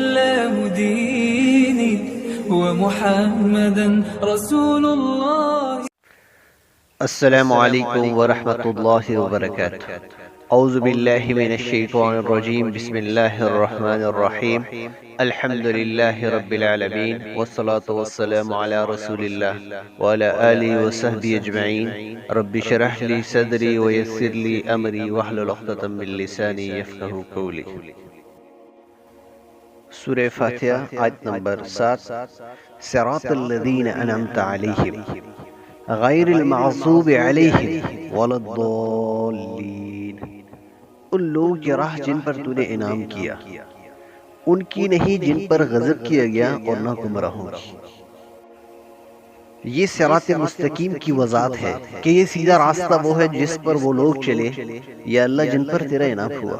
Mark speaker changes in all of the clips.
Speaker 1: والإسلام ديني ومحمدا رسول الله.
Speaker 2: السلام علیکم ورحمۃ اللہ وبرکاتہ. اعوذ باللہ من الشیطان الرجیم. بسم اللہ الرحمن الرحیم. الحمد للہ رب العالمین والصلاة والسلام علی رسول اللہ وعلی آلہ وصحبہ اجمعین. رب اشرح لی صدری ویسر لی امری واحلل عقدۃ من لسانی یفقہوا قولی. سورہ فاتحہ آیت نمبر 7. صراط الذین انعمت علیہم غیر المغضوب علیہم ولا الضالین. ان لوگوں کی راہ جن پر تو نے انعام کیا، ان کی نہیں جن پر غضب کیا گیا اور نہ گمراہوں کی. یہ صراط مستقیم کی وضاحت ہے کہ یہ سیدھا راستہ وہ ہے جس پر وہ لوگ چلے یا اللہ جن پر تیرا انعام ہوا.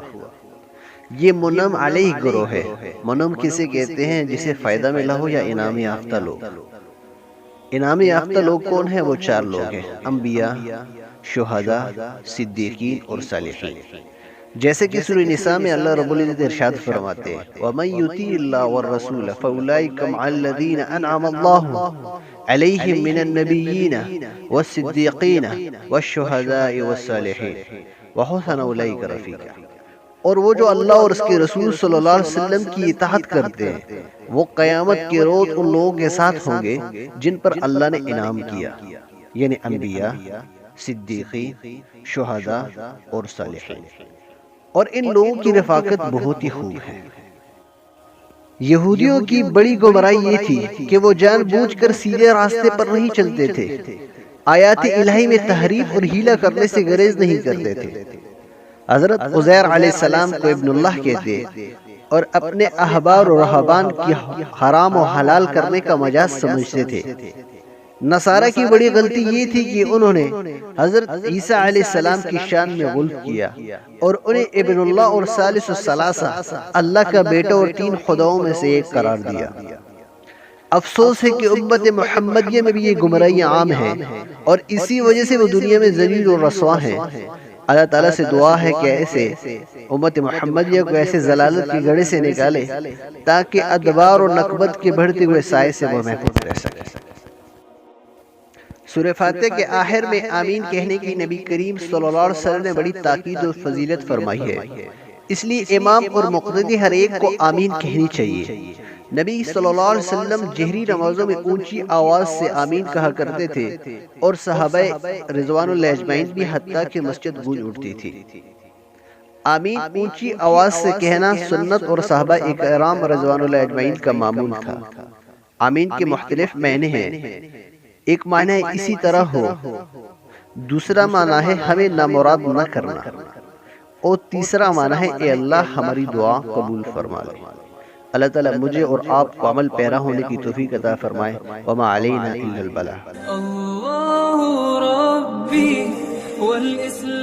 Speaker 2: یہ منعم علیہ گروہ ہے. منعم کسے کہتے ہیں؟ جسے فائدہ ملا ہو یا انعام یافتہ لوگ. انعام یافتہ لوگ کون ہیں؟ وہ 4 لوگ ہیں: انبیاء، شہداء، صدیقین اور صالحین. جیسے کہ سورہ نساء میں اللہ رب العزت ارشاد فرماتے ہیں: وَمَن يُطِعِ اللَّهَ وَالرَّسُولَ فَأُولَٰئِكَ مَعَ الَّذِينَ أَنْعَمَ اللَّهُ عَلَيْهِم مِّنَ النَّبِيِّينَ وَالصِّدِّيقِينَ وَالشُّهَدَاءِ وَالصَّالِحِينَ وَحَسُنَ أُولَٰئِكَ رَفِيقًا. اور وہ جو اللہ اور اس کے رسول صلی اللہ علیہ وسلم کی اطاعت کرتے ہیں وہ قیامت کے روز ان لوگوں کے ساتھ ہوں گے جن پر اللہ نے انعام کیا، یعنی انبیاء، صدیقین، شہداء اور صالحین. اور ان لوگوں کی رفاقت بہت ہی خوب ہے. یہودیوں کی بڑی گمراہی یہ تھی کہ وہ جان بوجھ کر سیدھے راستے پر نہیں چلتے تھے، آیات الہی میں تحریف اور ہیلا کرنے سے گریز نہیں کرتے تھے. حضرت عزیر علیہ السلام کو ابن اللہ کہتے اور اپنے احبار و رہبان کی حرام و حلال کرنے کا مجاز سمجھتے تھے. نصارہ کی بڑی غلطی یہ تھی کہ انہوں نے حضرت عیسیٰ علیہ السلام کی شان میں غلط کیا اور انہیں ابن اللہ اور ثالث الثلاثہ، اللہ کا بیٹا اور 3 خداؤں میں سے ایک قرار دیا. افسوس ہے کہ امت محمدیہ میں بھی یہ گمراہیاں عام ہیں اور اسی وجہ سے وہ دنیا میں ذلیل اور رسوا ہیں. اللہ تعالیٰ سے دعا ہے کہ ایسے امت محمدیہ کو ایسے ضلالت کی گڑھے سے نکالے تاکہ ادبار اور نکبت کے بڑھتے ہوئے سائے سے وہ محفوظ رہ سکے. سورہ فاتحہ کے آخر میں آمین کہنے کی نبی کریم صلی اللہ علیہ وسلم نے بڑی تاکید و فضیلت فرمائی ہے. اس لیے امام اور مقتدی ہر ایک کو آمین کہنی چاہیے. نبی صلی اللہ علیہ وسلم جہری نمازوں میں اونچی آواز سے آمین کہا کرتے تھے اور صحابہ رضوان اللہ اجمعین بھی، حتیٰ کہ مسجد گونج اٹھتی تھی. آمین اونچی آواز سے کہنا سنت اور صحابہ اکرام رضوان اللہ اجمعین کا معمول تھا. آمین کے مختلف معنی ہیں. ایک معنی ہے اسی طرح ہو، دوسرا معنی ہے ہمیں نامراد نہ کرنا، اور تیسرا معنی ہے اے اللہ ہماری دعا قبول فرما لے. اللہ تعالیٰ مجھے اور آپ کو عمل پیرا ہونے کی توفیق عطا فرمائے. وما علینا الا البلاغ.
Speaker 1: الله ربي والإسلام